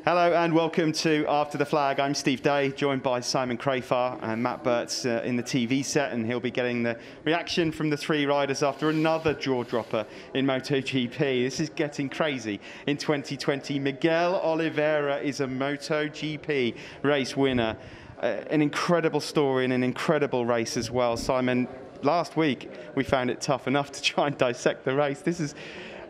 Hello and welcome to After the Flag. I'm Steve Day, joined by Simon Crafar and Matt Burt's in the TV set, and he'll be getting the reaction from the three riders after another jaw-dropper in MotoGP. This is getting crazy. In 2020, Miguel Oliveira is a MotoGP race winner. An incredible story and an incredible race as well. Simon, last week we found it tough enough to try and dissect the race. This is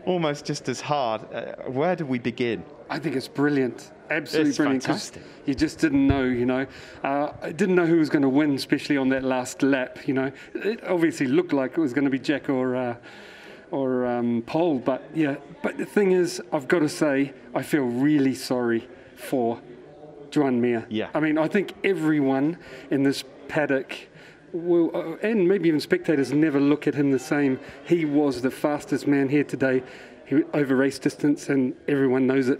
almost just as hard. Where do we begin? I think it's brilliant. Absolutely brilliant. Fantastic. You just didn't know, I didn't know who was going to win, especially on that last lap, It obviously looked like it was going to be Jack or Pol, but yeah. But the thing is, I've got to say, I feel really sorry for Joan Mir. Yeah. I mean, I think everyone in this paddock will, and maybe even spectators, never look at him the same. He was the fastest man here today. He over race distance, and everyone knows it.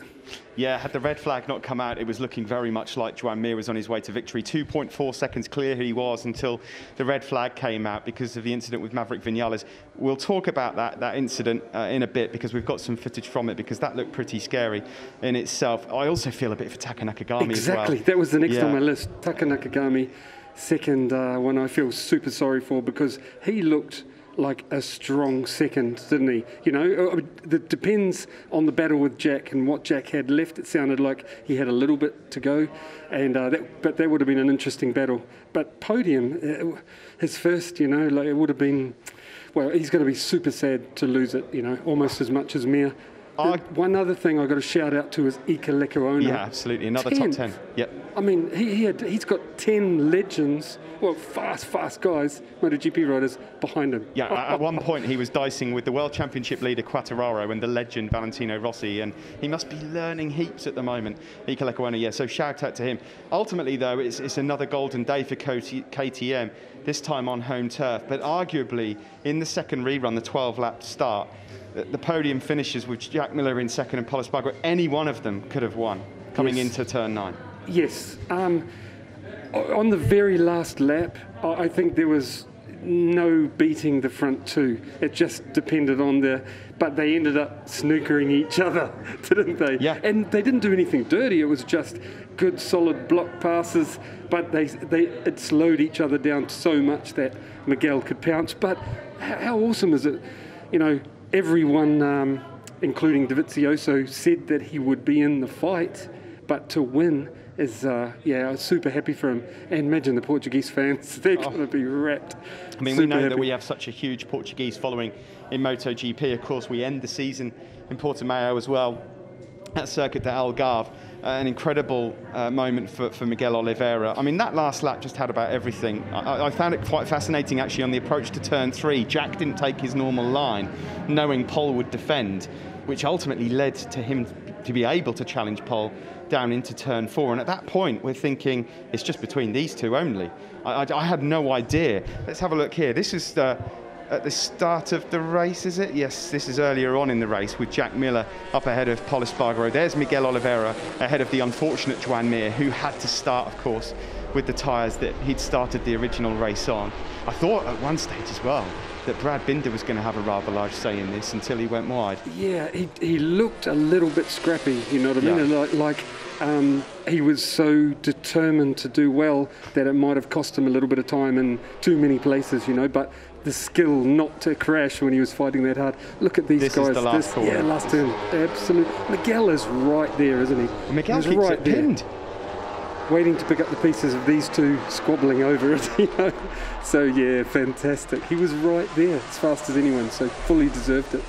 Yeah, had the red flag not come out, it was looking very much like Joan Mir was on his way to victory. 2.4 seconds clear he was until the red flag came out because of the incident with Maverick Vinales. We'll talk about that incident in a bit, because we've got some footage from it, because that looked pretty scary in itself. I also feel a bit for Taka Nakagami as well. Exactly, that was the next on my list. Taka Nakagami, second one I feel super sorry for, because he looked like a strong second, didn't he? It depends on the battle with Jack and what Jack had left. It sounded like he had a little bit to go, and but that would have been an interesting battle. But podium, his first, it would have been. Well, he's going to be super sad to lose it, almost as much as Mir. One other thing I got to shout out to is Iker Lecuona. Yeah, absolutely. Another 10th. Top 10. Yep. I mean, he's got 10 legends, fast guys, MotoGP riders behind him. Yeah, at one point he was dicing with the World Championship leader Quartararo and the legend Valentino Rossi, and he must be learning heaps at the moment. Iker Lecuona, yeah, so shout out to him. Ultimately, though, it's another golden day for KTM, this time on home turf, but arguably in the second rerun, the 12-lap start, the podium finishes with Jack Miller in second and Pol Espargaro. Any one of them could have won coming into turn 9. Yes. On the very last lap, I think there was no beating the front two. It just depended on but they ended up snookering each other, didn't they? Yeah. And they didn't do anything dirty. It was just good, solid block passes, but it slowed each other down so much that Miguel could pounce. But how awesome is it? Everyone, including Dovizioso, said that he would be in the fight, but to win is, I was super happy for him. And imagine the Portuguese fans, they're going to be wrapped. I mean, we know that we have such a huge Portuguese following in MotoGP. Of course, we end the season in Portimao as well at Circuit de Algarve. An incredible moment for Miguel Oliveira. I mean, that last lap just had about everything. I found it quite fascinating, actually, on the approach to turn 3. Jack didn't take his normal line, knowing Pol would defend, which ultimately led to him to be able to challenge Pol down into turn 4. And at that point, we're thinking it's just between these two only. I had no idea. Let's have a look here. This is at the start of the race, is it? Yes, this is earlier on in the race with Jack Miller up ahead of Pol Espargaro. There's Miguel Oliveira ahead of the unfortunate Joan Mir, who had to start, of course, with the tyres that he'd started the original race on. I thought at one stage as well that Brad Binder was going to have a rather large say in this until he went wide. Yeah, he looked a little bit scrappy, you know what I mean? Yeah. He was so determined to do well that it might have cost him a little bit of time in too many places, but the skill not to crash when he was fighting that hard. Look at these guys. This is the last corner. Yeah, last turn. Absolutely. Miguel is right there, isn't he? Miguel keeps right it pinned. Waiting to pick up the pieces of these two squabbling over it, So, yeah, fantastic. He was right there as fast as anyone, so fully deserved it.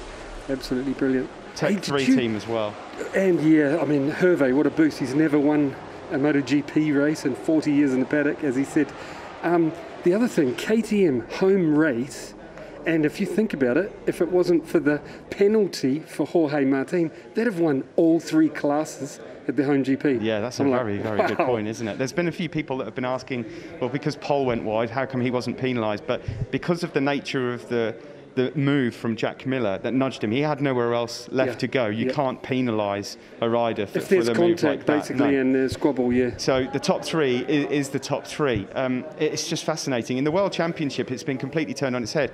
Absolutely brilliant. Tech 3 team as well. And, yeah, I mean, Hervé, what a boost. He's never won a MotoGP race in 40 years in the paddock, as he said. The other thing, KTM home race, and if you think about it, if it wasn't for the penalty for Jorge Martin, they'd have won all 3 classes at the home GP. Yeah, that's a very good point, isn't it? There's been a few people that have been asking, well, because Pol went wide, how come he wasn't penalised? But because of the nature of the move from Jack Miller that nudged him, he had nowhere else left to go. You can't penalise a rider for the move like that. If there's contact, basically, and there's squabble, So the top 3 is the top 3. It's just fascinating. In the World Championship, it's been completely turned on its head.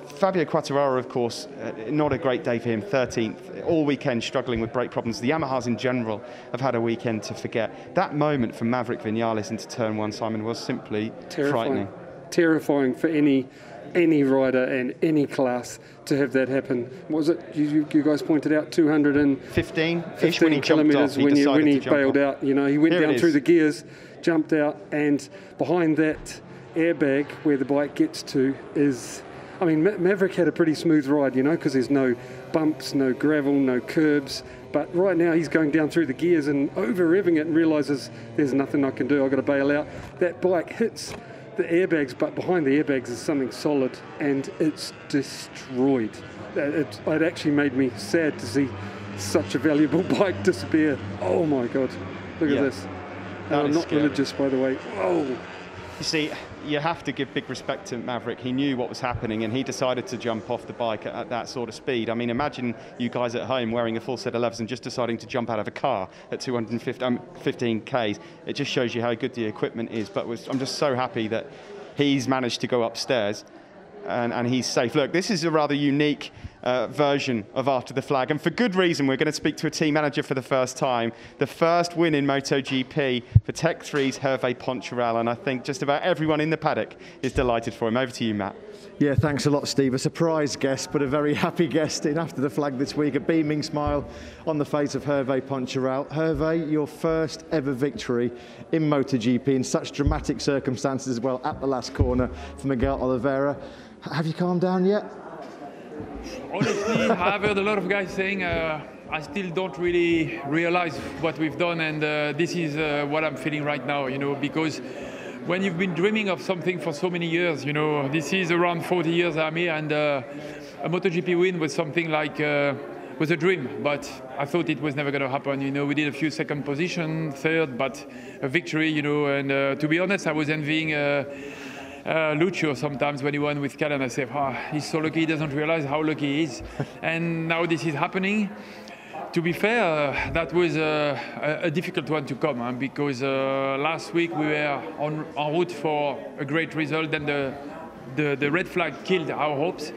Fabio Quartararo, of course, not a great day for him, 13th, all weekend struggling with brake problems. The Yamahas in general have had a weekend to forget. That moment from Maverick Vinales into turn one, Simon, was simply frightening. Terrifying for any rider and any class to have that happen. What was it? You guys pointed out 215 when he jumped off. When he bailed out, you know, he went down through the gears, jumped out, and behind that airbag where the bike gets to is, I mean, Maverick had a pretty smooth ride, you know, because there's no bumps, no gravel, no curbs. But right now he's going down through the gears and over-revving it and realises there's nothing I can do. I've got to bail out. That bike hits the airbags, but behind the airbags is something solid, and it's destroyed. It actually made me sad to see such a valuable bike disappear. Oh my God, look at this. I'm not scary. Religious, by the way. Whoa. You see, you have to give big respect to Maverick. He knew what was happening and he decided to jump off the bike at that sort of speed. I mean, imagine you guys at home wearing a full set of levers and just deciding to jump out of a car at 215 Ks. It just shows you how good the equipment is. But I'm just so happy that he's managed to go upstairs and he's safe. Look, this is a rather unique version of After the Flag, and for good reason. We're going to speak to a team manager for the first time. The first win in MotoGP for Tech 3's Hervé Poncharal, and I think just about everyone in the paddock is delighted for him. Over to you, Matt. Yeah, thanks a lot, Steve. A surprise guest, but a very happy guest in After the Flag this week. A beaming smile on the face of Hervé Poncharal. Hervé, your first ever victory in MotoGP in such dramatic circumstances as well at the last corner for Miguel Oliveira. Have you calmed down yet? Honestly, I've heard a lot of guys saying I still don't really realize what we've done, and this is what I'm feeling right now, you know, because when you've been dreaming of something for so many years, you know, this is around 40 years I'm here, and a MotoGP win was something like, was a dream, but I thought it was never going to happen. You know, we did a few second position, third, but a victory, you know, and to be honest, I was envying Lucio sometimes when he won with Callan. I said, he's so lucky, he doesn't realize how lucky he is. And now this is happening. To be fair, that was a difficult one to come, because last week we were en route for a great result, and the red flag killed our hopes.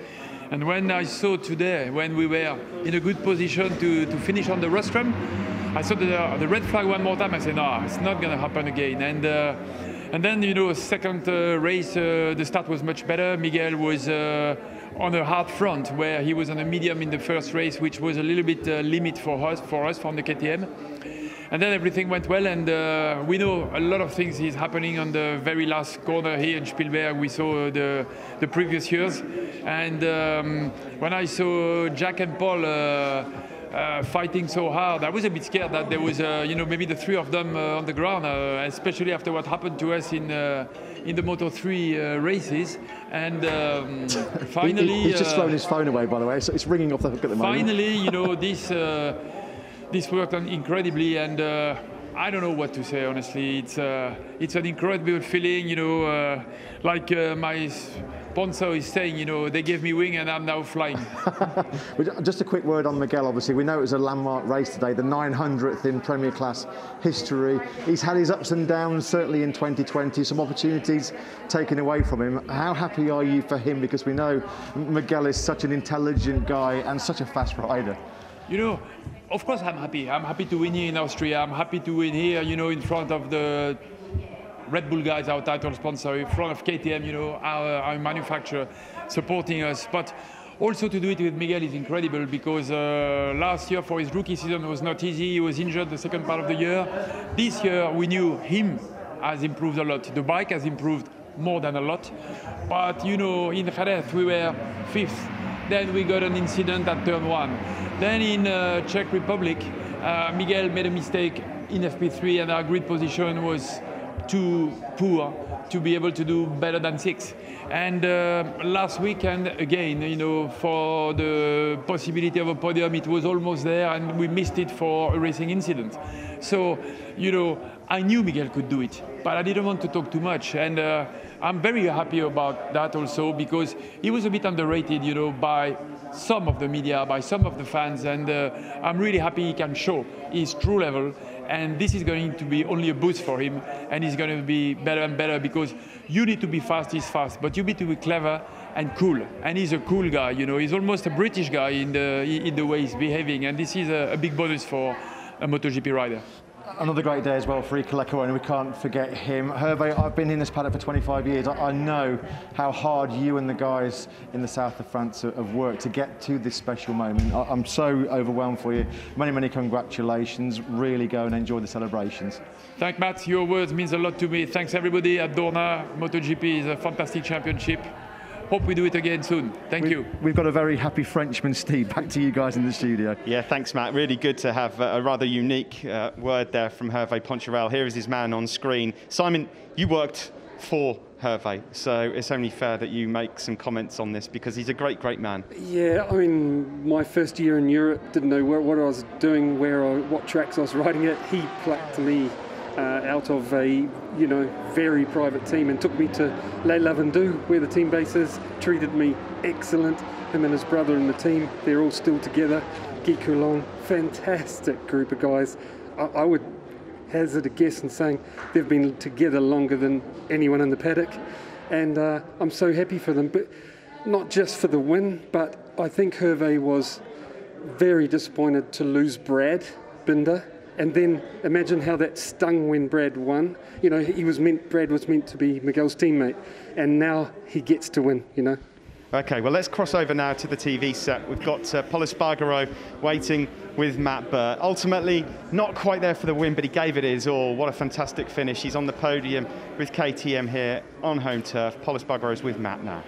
And when I saw today, when we were in a good position to finish on the rostrum, I saw the red flag one more time. I said, no, it's not going to happen again. And then, you know, second race, the start was much better. Miguel was on a hard front, where he was on a medium in the first race, which was a little bit limit for us from the KTM. And then everything went well, and we know a lot of things is happening on the very last corner here in Spielberg. We saw the previous years. And when I saw Jack and Paul fighting so hard, I was a bit scared that there was, you know, maybe the three of them on the ground, especially after what happened to us in the Moto3 races. And finally, he's just thrown his phone away, by the way, so it's ringing off the hook at the moment. Finally, you know, this worked on incredibly, and I don't know what to say, honestly. It's an incredible feeling, you know, like my sponsor is saying, you know, they gave me wing and I'm now flying. Just a quick word on Miguel, obviously. We know it was a landmark race today, the 900th in Premier Class history. He's had his ups and downs, certainly in 2020, some opportunities taken away from him. How happy are you for him? Because we know Miguel is such an intelligent guy and such a fast rider. You know, of course I'm happy. I'm happy to win here in Austria. I'm happy to win here, you know, in front of the Red Bull guys, our title sponsor, in front of KTM, you know, our manufacturer supporting us. But also to do it with Miguel is incredible, because last year for his rookie season was not easy. He was injured the second part of the year. This year we knew him has improved a lot. The bike has improved more than a lot. But, you know, in Jerez we were 5th. Then we got an incident at turn 1. Then in Czech Republic, Miguel made a mistake in FP3 and our grid position was too poor to be able to do better than 6th. And last weekend, again, you know, for the possibility of a podium, it was almost there and we missed it for a racing incident. So, you know, I knew Miguel could do it, but I didn't want to talk too much. And I'm very happy about that also, because he was a bit underrated, you know, by some of the media, by some of the fans, and I'm really happy he can show his true level. And this is going to be only a boost for him, and he's going to be better and better, because you need to be fast, he's fast, but you need to be clever and cool. And he's a cool guy, you know. He's almost a British guy in the way he's behaving, and this is a big bonus for a MotoGP rider. Another great day as well for Iker Lecuona, and we can't forget him. Hervé, I've been in this paddock for 25 years. I know how hard you and the guys in the south of France have worked to get to this special moment. I'm so overwhelmed for you. Many, many congratulations. Really go and enjoy the celebrations. Thanks, Matt. Your words means a lot to me. Thanks, everybody at Dorna. MotoGP is a fantastic championship. Hope we do it again soon. Thank you. We've got a very happy Frenchman, Steve. Back to you guys in the studio. Yeah, thanks, Matt. Really good to have a rather unique word there from Hervé Poncharal. Here is his man on screen. Simon, you worked for Hervé, so it's only fair that you make some comments on this, because he's a great, great man. Yeah, I mean, my first year in Europe, didn't know what I was doing, what tracks I was riding at. He plucked me out of a very private team and took me to Les Lavandous, where the team base is. Treated me excellent. Him and his brother in the team, they're all still together. Guy Coulon, fantastic group of guys. I would hazard a guess in saying they've been together longer than anyone in the paddock, and I'm so happy for them. But not just for the win, but I think Hervé was very disappointed to lose Brad Binder. And then imagine how that stung when Brad won. You know, Brad was meant to be Miguel's teammate, and now he gets to win, you know. Okay, well, let's cross over now to the TV set. We've got Pol Espargaro waiting with Matt Burt. Ultimately, not quite there for the win, but he gave it his all. What a fantastic finish. He's on the podium with KTM here on home turf. Pol Espargaro's with Matt now.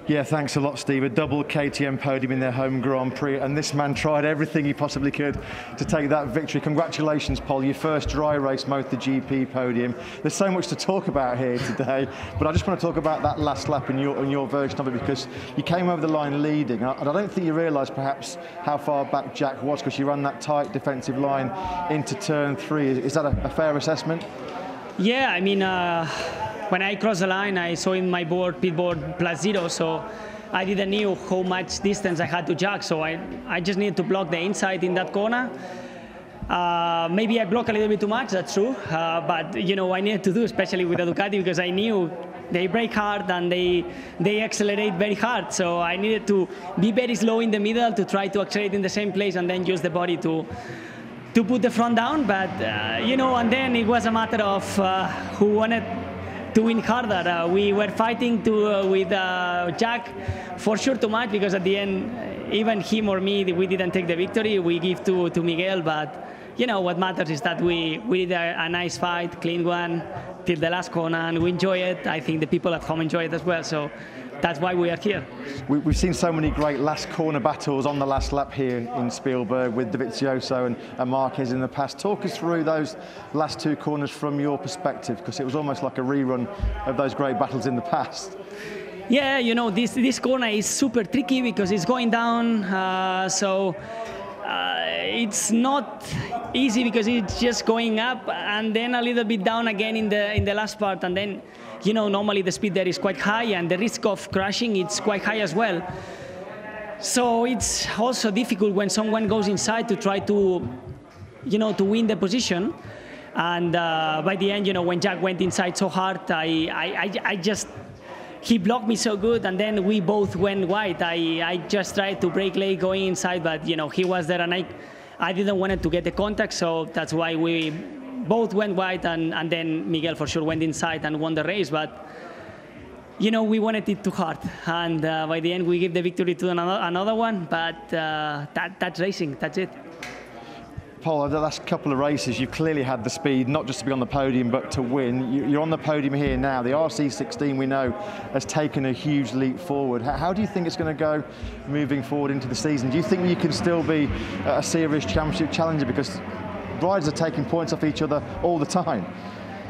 Yeah, thanks a lot, Steve. A double KTM podium in their home Grand Prix, and this man tried everything he possibly could to take that victory. Congratulations, Pol, your first dry race MotoGP podium. There's so much to talk about here today, but I just want to talk about that last lap in your version of it, because you came over the line leading, and I don't think you realised perhaps how far back Jack was, because you ran that tight defensive line into turn 3. Is that a fair assessment? Yeah, I mean, when I crossed the line, I saw in my pit board +0, so I didn't know how much distance I had to Jack, so I just needed to block the inside in that corner. Maybe I blocked a little bit too much, that's true, but I needed to do, especially with the Ducati, because I knew they brake hard and they accelerate very hard, so I needed to be very slow in the middle to try to accelerate in the same place and then use the body to put the front down, but and then it was a matter of who wanted to win harder. We were fighting with Jack for sure too much, because at the end, even him or me, we didn't take the victory. We give to Miguel, but what matters is that we did a nice fight, clean one, till the last corner, and we enjoy it. I think the people at home enjoy it as well, so that's why we are here. We've seen so many great last corner battles on the last lap here in Spielberg with Dovizioso and Marquez in the past. Talk us through those last 2 corners from your perspective, because it was almost like a rerun of those great battles in the past. Yeah, this corner is super tricky because it's going down, so it's not easy because it's just going up and then a little bit down again in the last part, and then normally the speed there is quite high and the risk of crashing it's quite high as well. So it's also difficult when someone goes inside to try to win the position. And by the end, when Jack went inside so hard, he blocked me so good, and then we both went wide. I just tried to break late going inside, but he was there, and I didn't want to get the contact, so that's why we both went wide, and then Miguel for sure went inside and won the race. But we wanted it too hard, and by the end we give the victory to another one. But that's racing. That's it. Pol, the last couple of races, you've clearly had the speed, not just to be on the podium, but to win. You're on the podium here now. The RC16, we know, has taken a huge leap forward. How do you think it's going to go moving forward into the season? Do you think you can still be a serious championship challenger? Because riders are taking points off each other all the time.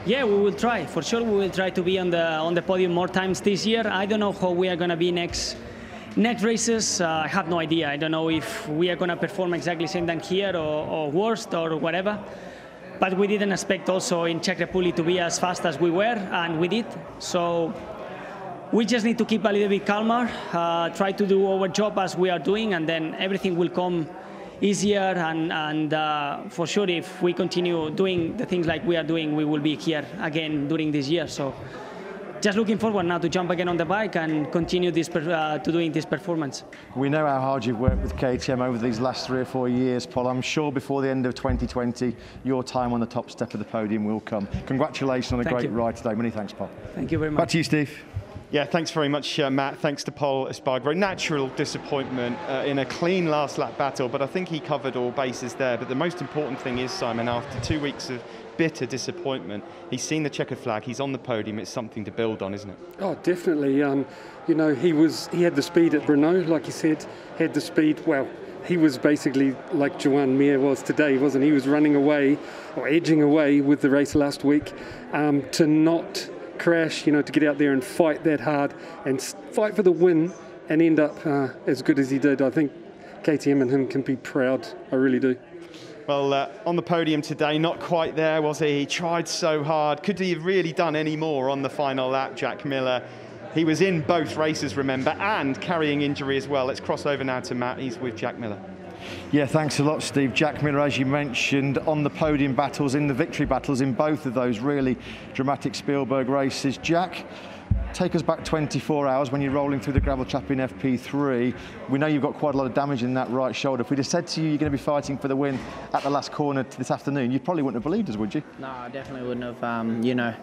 Yeah, we will try. For sure, we will try to be on the podium more times this year. I don't know how we are going to be next races. I have no idea. I don't know if we are going to perform exactly same than here or worse or whatever. But we didn't expect also in Czech Republic to be as fast as we were, and we did. So we just need to keep a little bit calmer, try to do our job as we are doing, and then everything will come easier, and for sure, if we continue doing the things like we are doing, we will be here again during this year. So just looking forward now to jump again on the bike and continue this to doing this performance. We know how hard you've worked with KTM over these last 3 or 4 years, Paul. I'm sure before the end of 2020, your time on the top step of the podium will come. Congratulations on a great ride today. Many thanks, Paul. Thank you very much. Back to you, Steve. Yeah, thanks very much, Matt. Thanks to Pol Espargaro. Natural disappointment in a clean last lap battle, but I think he covered all bases there. But the most important thing is, Simon, after 2 weeks of bitter disappointment, he's seen the checkered flag, he's on the podium. It's something to build on, isn't it? Oh, definitely. You know, he had the speed at Brno, like you said, had the speed. Well, he was basically like Joan Mir was today, wasn't he? He was running away or edging away with the race last week. To not crash, you know, to get out there and fight that hard and fight for the win and end up as good as he did. I think KTM and him can be proud. I really do. Well, on the podium today, not quite there, was he? He tried so hard. Could he have really done any more on the final lap, Jack Miller? He was in both races, remember, and carrying injury as well. Let's cross over now to Matt. He's with Jack Miller. Yeah, thanks a lot, Steve. Jack Miller, as you mentioned, on the podium battles, in the victory battles, in both of those really dramatic Spielberg races. Jack, take us back 24 hours when you're rolling through the gravel trap in FP3. We know you've got quite a lot of damage in that right shoulder. If we'd have said to you you're going to be fighting for the win at the last corner this afternoon, you probably wouldn't have believed us, would you? No, I definitely wouldn't have. You know,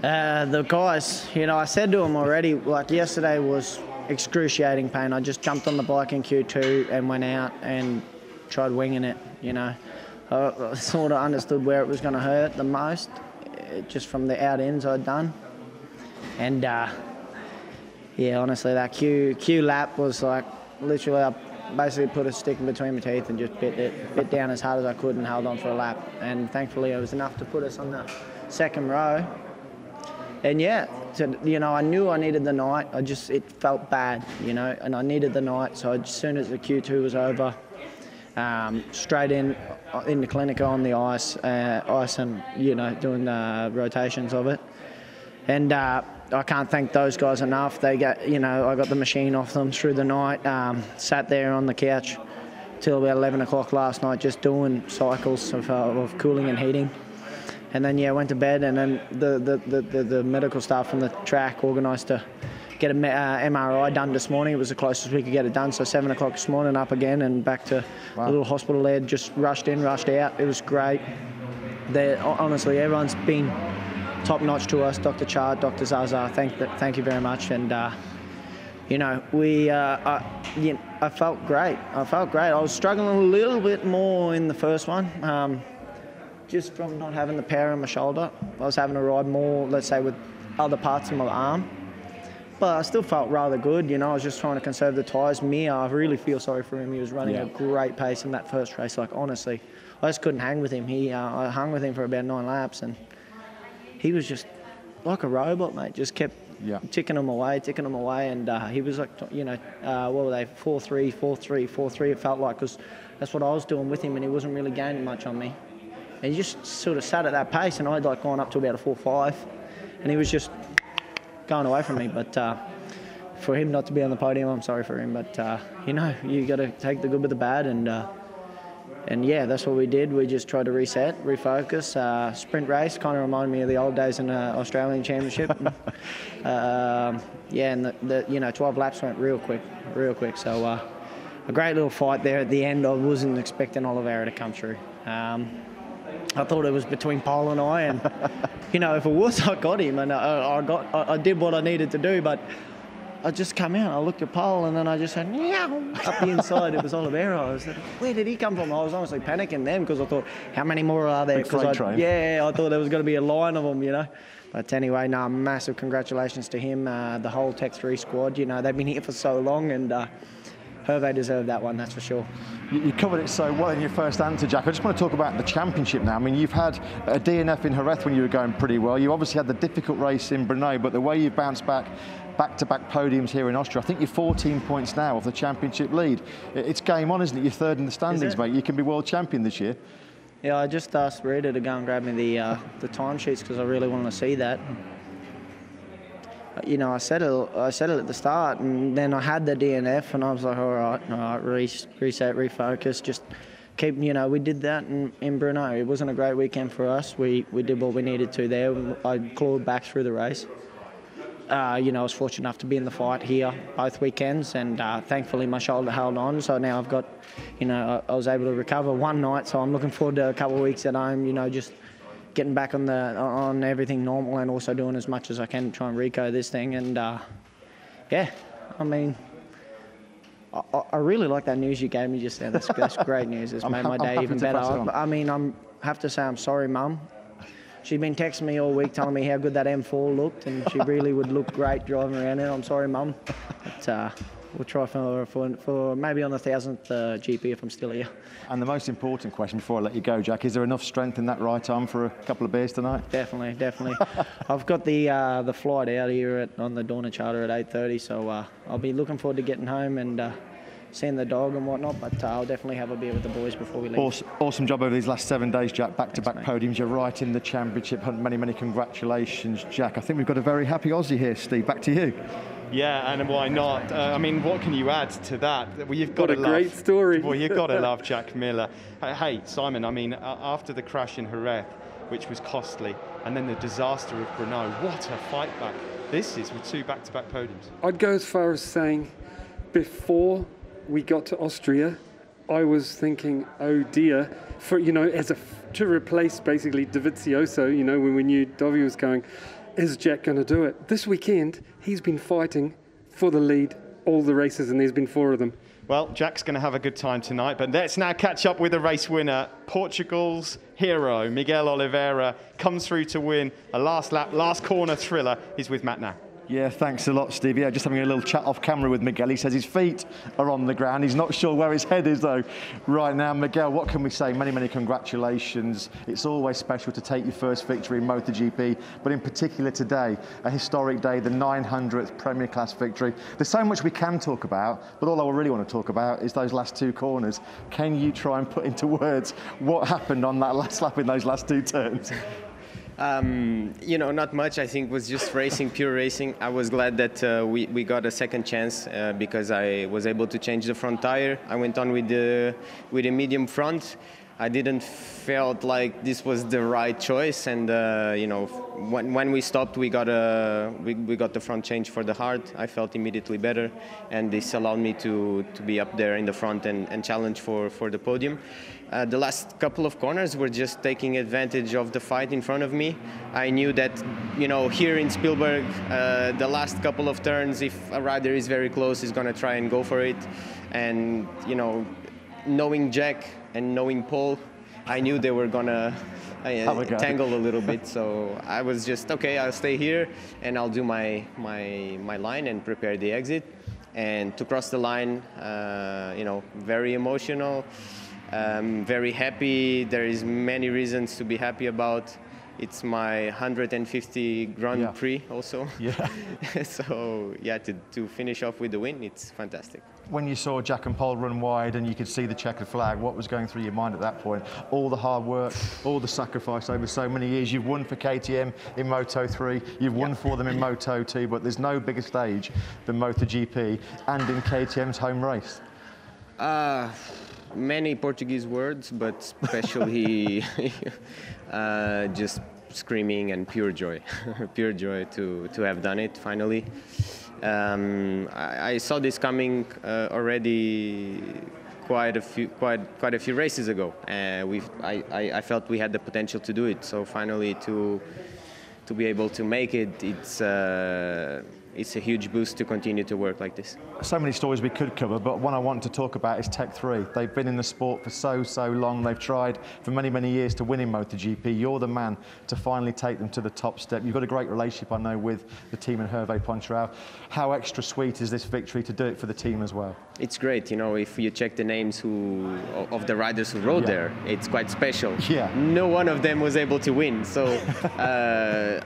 the guys, you know, I said to them already, like yesterday was excruciating pain. I just jumped on the bike in Q2 and went out and tried winging it, you know. I sort of understood where it was going to hurt the most, just from the out ends I'd done. And yeah, honestly, that Q lap was like literally, I basically put a stick in between my teeth and just bit down as hard as I could and held on for a lap. And thankfully, it was enough to put us on the second row. And yeah, you know, I knew I needed the night. It felt bad, you know, and I needed the night. So as soon as the Q2 was over, straight in the Clinico on the ice and, you know, doing the rotations of it. And I can't thank those guys enough. They got, you know, I got the machine off them through the night, sat there on the couch till about 11 o'clock last night, just doing cycles of cooling and heating. And then, yeah, went to bed, and then the medical staff from the track organised to get an MRI done this morning. It was the closest we could get it done, so 7 o'clock this morning, up again and back to the little hospital there, just rushed in, rushed out. It was great. Honestly, everyone's been top-notch to us. Dr. Chard, Dr. Zaza, thank you very much. And, you know, I felt great. I was struggling a little bit more in the first one. Just from not having the power on my shoulder. I was having to ride more, let's say, with other parts of my arm. But I still felt rather good, you know. I was just trying to conserve the tyres. Mir, I really feel sorry for him. He was running a great pace in that first race. Like, honestly, I just couldn't hang with him. I hung with him for about 9 laps, and he was just like a robot, mate. Just kept ticking him away, and he was like, you know, what were they, 4-3, 4-3, 4-3, it felt like, because that's what I was doing with him, and he wasn't really gaining much on me. And he just sort of sat at that pace, and I'd like gone up to about a 4-5, and he was just going away from me. But for him not to be on the podium, I'm sorry for him. But you know, you got to take the good with the bad, and yeah, that's what we did. We just tried to reset, refocus. Sprint race kind of reminded me of the old days in the Australian Championship. Yeah, and the you know, 12 laps went real quick. So a great little fight there at the end. I wasn't expecting Oliveira to come through. I thought it was between Pol and I, and you know, if it was, I got him, and I did what I needed to do. But I just come out, I looked at Pol, and then I just said, meow, up the inside. It was Oliveira. I was like, where did he come from? I was honestly panicking then, because I thought, how many more are there? Because I thought there was going to be a line of them, you know. But anyway, no, massive congratulations to him, the whole Tech 3 squad. You know, they've been here for so long, and Hervé deserved that one, that's for sure. You covered it so well in your first answer, Jack. I just want to talk about the championship now. I mean, you've had a DNF in Jerez when you were going pretty well. You obviously had the difficult race in Brno, but the way you've bounced back-to-back podiums here in Austria, I think you're 14 points now off the championship lead. It's game on, isn't it? You're third in the standings, mate. You can be world champion this year. Yeah, I just asked Rita to go and grab me the timesheets, because I really want to see that. you know, I said it at the start, and then I had the DNF, and I was like, all right, reset, refocus, just keep, you know, we did that in Brunei. It wasn't a great weekend for us. We did what we needed to there. I clawed back through the race. You know, I was fortunate enough to be in the fight here both weekends, and thankfully my shoulder held on. So now I've got, you know, I was able to recover one night. So I'm looking forward to a couple of weeks at home. You know, just getting back on everything normal, and also doing as much as I can to try and reco this thing. And yeah, I mean, I really like that news you gave me just then. That's great news. It's made my day even better. I mean, have to say I'm sorry, Mum. She's been texting me all week telling me how good that M4 looked, and she really would look great driving around it. I'm sorry, Mum. But we'll try for maybe on the 1000th GP if I'm still here. And the most important question before I let you go, Jack, is there enough strength in that right arm for a couple of beers tonight? Definitely. I've got the flight out here on the Dorna charter at 8:30, so I'll be looking forward to getting home and seeing the dog and whatnot, but I'll definitely have a beer with the boys before we leave. Awesome job over these last 7 days, Jack. Back-to-back podiums. You're right in the championship hunt. Many congratulations, Jack. I think we've got a very happy Aussie here, Steve. Back to you. Yeah, and why not? I mean, what can you add to that? Well, you've got a great story. Well, you've got to love Jack Miller. Hey, Simon, I mean, after the crash in Jerez, which was costly, and then the disaster of Brno, what a fight back. This is with 2 back-to-back podiums. I'd go as far as saying, before we got to Austria, I was thinking, oh dear, for, you know, to replace basically Dovizioso, you know, when we knew Dovi was going, is Jack going to do it? This weekend, he's been fighting for the lead all the races, and there's been 4 of them. Well, Jack's going to have a good time tonight, but let's now catch up with the race winner. Portugal's hero, Miguel Oliveira, comes through to win a last lap, last corner thriller. He's with Matt now. Yeah, thanks a lot, Steve. Yeah, just having a little chat off camera with Miguel. He says his feet are on the ground. He's not sure where his head is, though, right now. Miguel, what can we say? Many congratulations. It's always special to take your first victory in MotoGP, but in particular today, a historic day, the 900th Premier Class victory. There's so much we can talk about, but all I really want to talk about is those last 2 corners. Can you try and put into words what happened on that last lap in those last 2 turns? You know, not much. I think it was just racing, pure racing. I was glad that we got a second chance because I was able to change the front tire. I went on with a medium front. I didn't felt like this was the right choice, and you know, when we stopped, we got the front change for the hard. I felt immediately better, and this allowed me to be up there in the front and challenge for the podium. The last couple of corners were just taking advantage of the fight in front of me. I knew that, you know, here in Spielberg, the last couple of turns, if a rider is very close, he's going to try and go for it. And, you know, knowing Jack and knowing Paul, I knew they were going to tangle a little bit. So I was just, okay, I'll stay here and I'll do my line and prepare the exit. And to cross the line, you know, very emotional. Very happy. There is many reasons to be happy about. It's my 150 Grand Prix also. Yeah. So yeah, to finish off with the win, it's fantastic. When you saw Jack and Paul run wide and you could see the checkered flag, what was going through your mind at that point? All the hard work, all the sacrifice over so many years. You've won for KTM in Moto3, you've won for them in Moto2, but there's no bigger stage than MotoGP and in KTM's home race. Many Portuguese words, but especially just screaming and pure joy. Pure joy to have done it finally. I saw this coming already quite a few races ago. I felt we had the potential to do it. So finally to be able to make it, it's a huge boost to continue to work like this. So many stories we could cover, but one I want to talk about is Tech 3. They've been in the sport for so long. They've tried for many years to win in MotoGP. You're the man to finally take them to the top step. You've got a great relationship, I know, with the team and Hervé Poncharal. How extra sweet is this victory to do it for the team as well? It's great. You know, if you check the names of the riders who rode there, it's quite special. Yeah. No one of them was able to win. So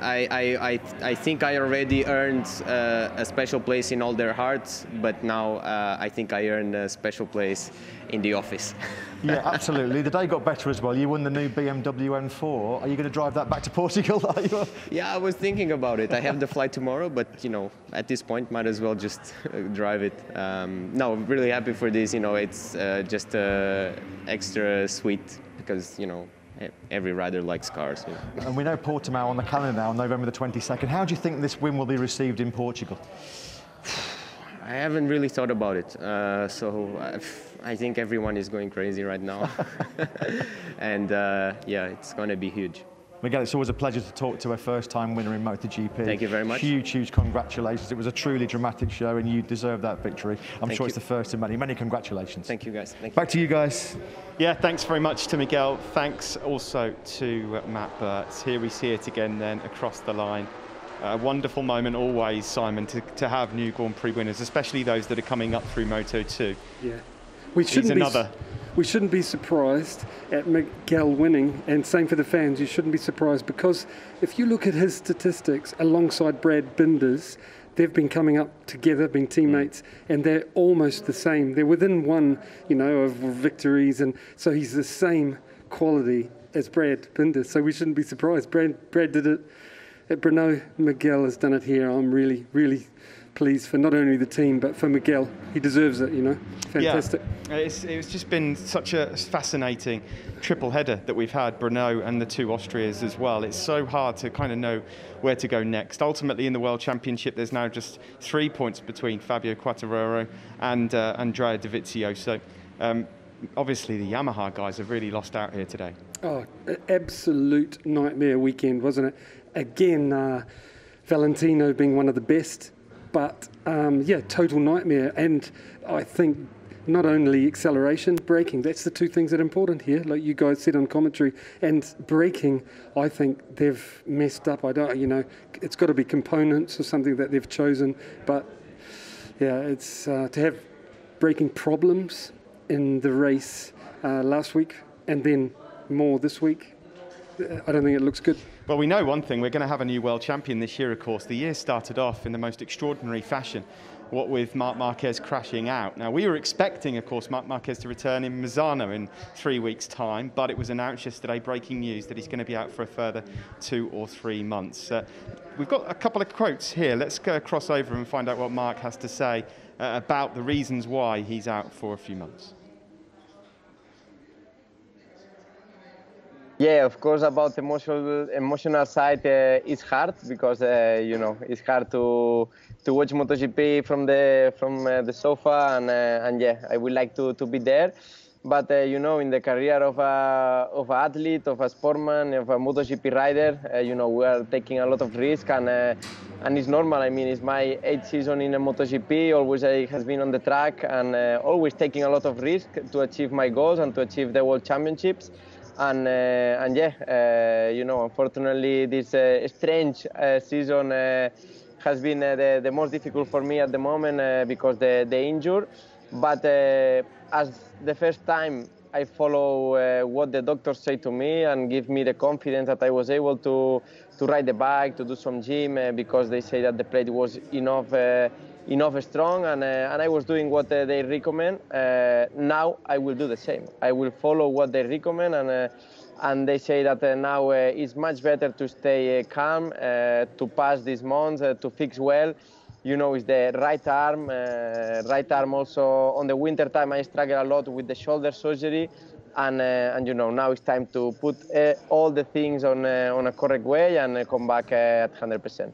I think I already earned a special place in all their hearts, but now I think I earned a special place in the office. Yeah, absolutely. The day got better as well. You won the new BMW M4. Are you going to drive that back to Portugal? Yeah, I was thinking about it. I have the flight tomorrow, but at this point, might as well just drive it. No, I'm really happy for this. It's just extra sweet because every rider likes cars. And we know Portimao on the calendar now, November the 22nd. How do you think this win will be received in Portugal? I haven't really thought about it, so I think everyone is going crazy right now, and yeah, it's going to be huge. Miguel, it's always a pleasure to talk to a first-time winner in MotoGP. Thank you very much. Huge congratulations. It was a truly dramatic show, and you deserve that victory. I'm sure it's the first of many. Many congratulations. Thank you, guys. Thank you. Back to you guys. Yeah, thanks very much to Miguel. Thanks also to Matt Burt. Here we see it again then across the line. A wonderful moment always, Simon, to have new Grand Prix winners, especially those that are coming up through Moto2. Yeah. We shouldn't be surprised at Miguel winning, and same for the fans. You shouldn't be surprised because if you look at his statistics alongside Brad Binder's, they've been coming up together, being teammates, and they're almost the same. They're within one, of victories, and so he's the same quality as Brad Binder. So we shouldn't be surprised. Brad did it at Brno. Miguel has done it here. I'm really pleased for not only the team but for Miguel. He deserves it, Fantastic. Yeah, it's just been such a fascinating triple header that we've had, Brno and the two Austrias as well. It's so hard to kind of know where to go next. Ultimately in the World Championship there's now just 3 points between Fabio Quartararo and Andrea Dovizioso. So obviously the Yamaha guys have really lost out here today. Oh, absolute nightmare weekend, wasn't it? Again, Valentino being one of the best, but total nightmare. And I think not only acceleration, braking, that's the two things that are important here, like you guys said on commentary. And braking, I think they've messed up. It's got to be components or something that they've chosen. But yeah, it's to have braking problems in the race last week and then more this week, I don't think it looks good. Well, we know one thing. We're going to have a new world champion this year, of course. The year started off in the most extraordinary fashion, what with Marc Marquez crashing out. Now, we were expecting, of course, Marc Marquez to return in Misano in 3 weeks' time, but it was announced yesterday, breaking news, that he's going to be out for a further 2 or 3 months. We've got a couple of quotes here. Let's go cross over and find out what Marc has to say about the reasons why he's out for a few months. Yeah, of course, about the emotional side, it's hard because it's hard to watch MotoGP from the sofa, and yeah, I would like to be there. But in the career of an athlete, of a sportsman, of a MotoGP rider, we are taking a lot of risk, and it's normal. I mean, it's my 8th season in a MotoGP. Always has been on the track, and always taking a lot of risk to achieve my goals and to achieve the World Championships. And unfortunately, this strange season has been the most difficult for me at the moment because the injury. But as the first time I follow what the doctors say to me and give me the confidence that I was able to ride the bike, to do some gym, because they say that the plate was enough strong, and I was doing what they recommend. Now I will do the same. I will follow what they recommend, and they say that now it's much better to stay calm, to pass these months, to fix well. It's the right arm. Right arm also on the winter time I struggle a lot with the shoulder surgery, and now it's time to put all the things on a correct way and come back at 100%.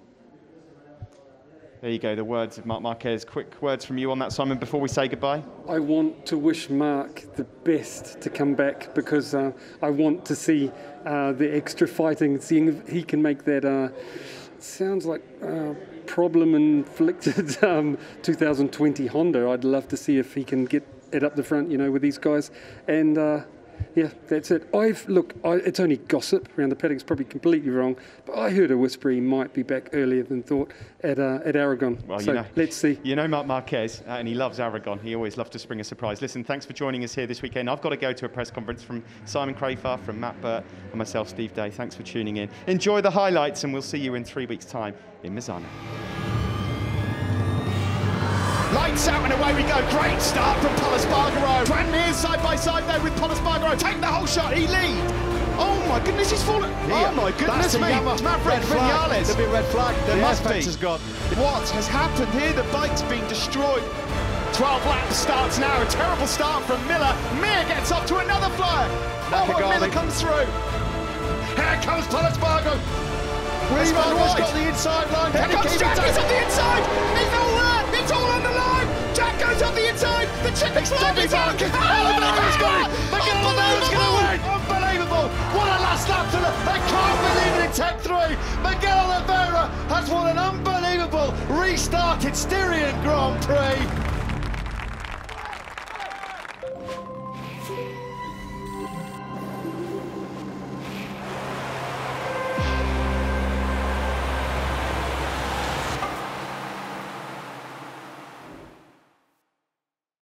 There you go, the words of Marc Marquez. Quick words from you on that, Simon, before we say goodbye. I want to wish Marc the best to come back, because I want to see the extra fighting, seeing if he can make that, sounds like problem-inflicted 2020 Honda. I'd love to see if he can get it up the front, with these guys. And yeah, that's it. It's only gossip around the paddock. It's probably completely wrong, but I heard a whisper he might be back earlier than thought at Aragon. Well, so let's see. Marc Marquez, and he loves Aragon. He always loves to spring a surprise. Listen, thanks for joining us here this weekend. I've got to go to a press conference from Simon Crafar, from Matt Burt, and myself, Steve Day. Thanks for tuning in. Enjoy the highlights, and we'll see you in 3 weeks' time in Misano. Lights out and away we go. Great start from Pol Espargaro. Tranmere side by side there with Pol Espargaro. Take the whole shot, he lead. Oh my goodness, he's fallen. Oh my goodness me. Maverick Vinales. There'll be a red flag. There must be. Has gone. What has happened here? The bike's been destroyed. 12 laps starts now. A terrible start from Miller. Mir gets up to another flyer. Oh, but Miller comes through. Here comes Pol Espargaro. Espargaro's got the inside line. Here comes Jack. He's on the inside. It's all there. It's all on the line. Jack goes up the inside. The chip is line is on. Oliveira's got it. Oliveira's going to win. Unbelievable. What a last lap to the... They can't believe it in Tech 3. Miguel Oliveira has won an unbelievable restarted Styrian Grand Prix.